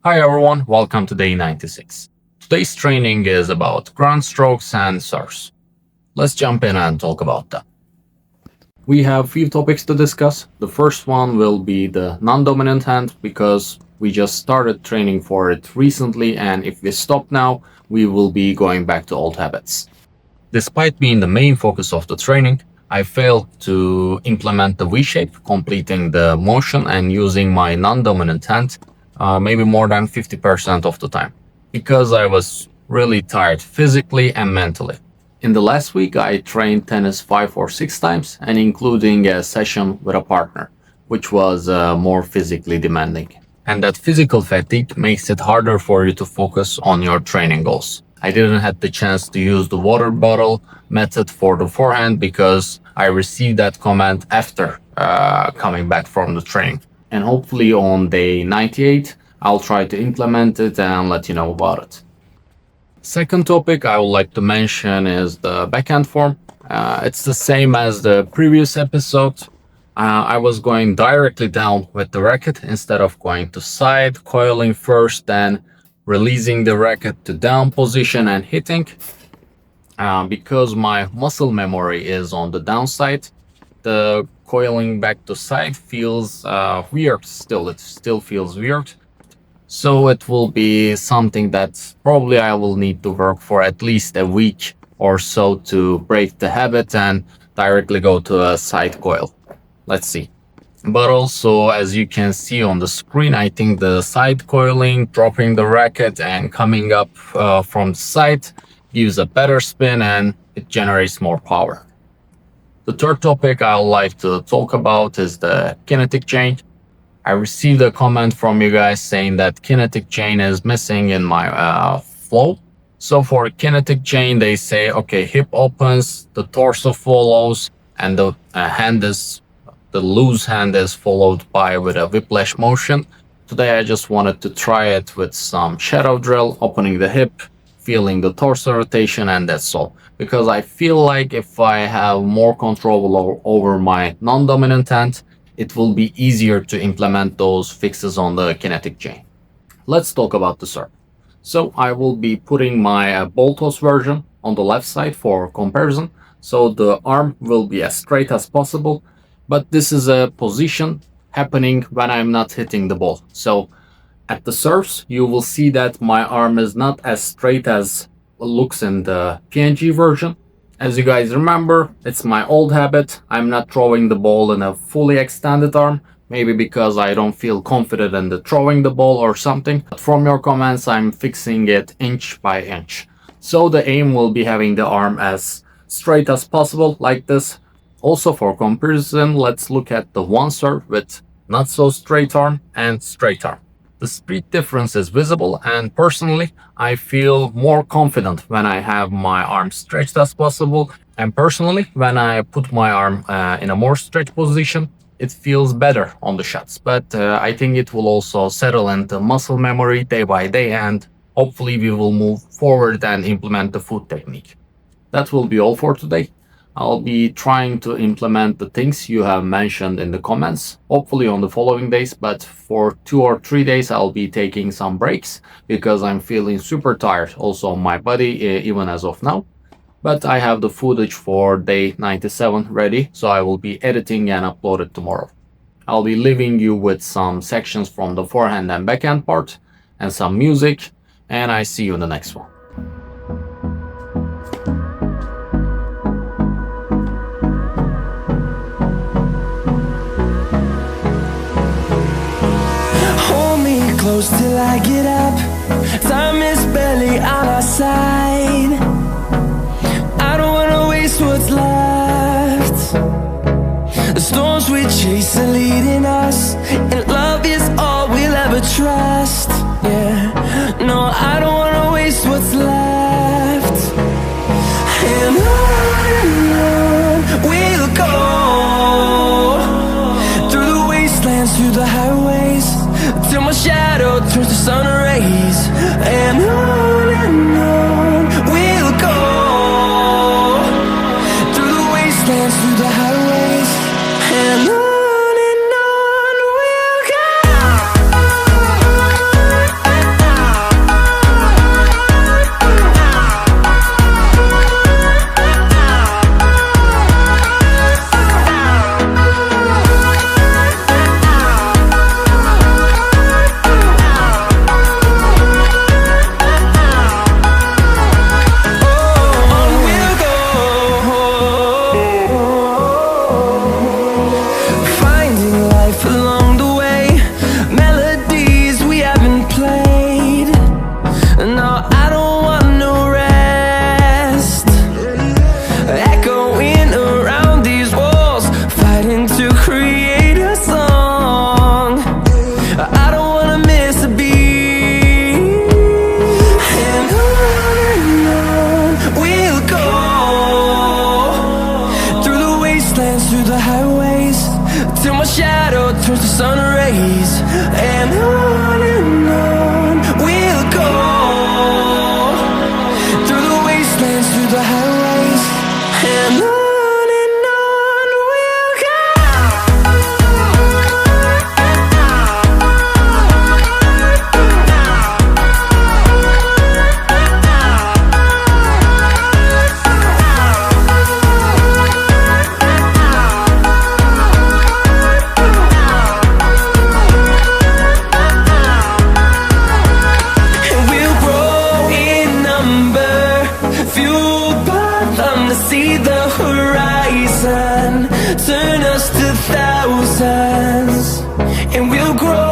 Hi everyone, welcome to day 96. Today's training is about ground strokes and serves. Let's jump in and talk about that. We have a few topics to discuss. The first one will be the non-dominant hand because we just started training for it recently, and if we stop now, we will be going back to old habits. Despite being the main focus of the training, I failed to implement the V-shape, completing the motion and using my non-dominant hand maybe more than 50% of the time, because I was really tired physically and mentally. In the last week, I trained tennis 5 or 6 times, and including a session with a partner, which was more physically demanding. And that physical fatigue makes it harder for you to focus on your training goals. I didn't have the chance to use the water bottle method for the forehand because I received that command after coming back from the training. And hopefully on day 98, I'll try to implement it and let you know about it. Second topic I would like to mention is the backhand form. It's the same as the previous episode. I was going directly down with the racket instead of going to side, coiling first, then releasing the racket to down position and hitting. Because my muscle memory is on the downside, the coiling back to side feels weird still. It still feels weird. So it will be something that probably I will need to work for at least a week or so to break the habit and directly go to a side coil. Let's see. But also, as you can see on the screen, I think the side coiling, dropping the racket and coming up from the side gives a better spin and it generates more power. The third topic I would like to talk about is the kinetic chain. I received a comment from you guys saying that kinetic chain is missing in my flow. So for kinetic chain, they say, okay, hip opens, the torso follows, and the loose hand is followed by with a whiplash motion. Today I just wanted to try it with some shadow drill, opening the hip, feeling the torso rotation, and that's all. Because I feel like if I have more control over my non-dominant hand, it will be easier to implement those fixes on the kinetic chain. Let's talk about the serve. So I will be putting my ball toss version on the left side for comparison. So the arm will be as straight as possible, but this is a position happening when I'm not hitting the ball. So at the serves, you will see that my arm is not as straight as it looks in the PNG version. As you guys remember, it's my old habit. I'm not throwing the ball in a fully extended arm, maybe because I don't feel confident in the throwing the ball or something. But from your comments, I'm fixing it inch by inch. So the aim will be having the arm as straight as possible, like this. Also for comparison, let's look at the one serve with not so straight arm and straight arm. The speed difference is visible, and personally, I feel more confident when I have my arm stretched as possible. And personally, when I put my arm in a more stretched position, it feels better on the shots. But I think it will also settle into muscle memory day by day, and hopefully we will move forward and implement the foot technique. That will be all for today. I'll be trying to implement the things you have mentioned in the comments, hopefully on the following days, but for 2 or 3 days I'll be taking some breaks because I'm feeling super tired also on my body, even as of now. But I have the footage for day 97 ready, so I will be editing and upload it tomorrow. I'll be leaving you with some sections from the forehand and backhand part and some music, and I see you in the next one. Close till I get up. Time is barely on our side. I don't wanna waste what's left. The storms we chase are leading us, and love is all we'll ever trust. Yeah, no, I don't wanna waste what's left. And on we'll go, through the wastelands, through the highways, till my shadow turns to sun rays. And on we'll go, through the wastelands, through the highways, and on we'll go. highways, till my shadow turns to sun rays. And on we'll go, through the wastelands, through the highways. And on we'll go. And we'll grow in number, fueled by them to see the horizon, turn us to thousands. And we'll grow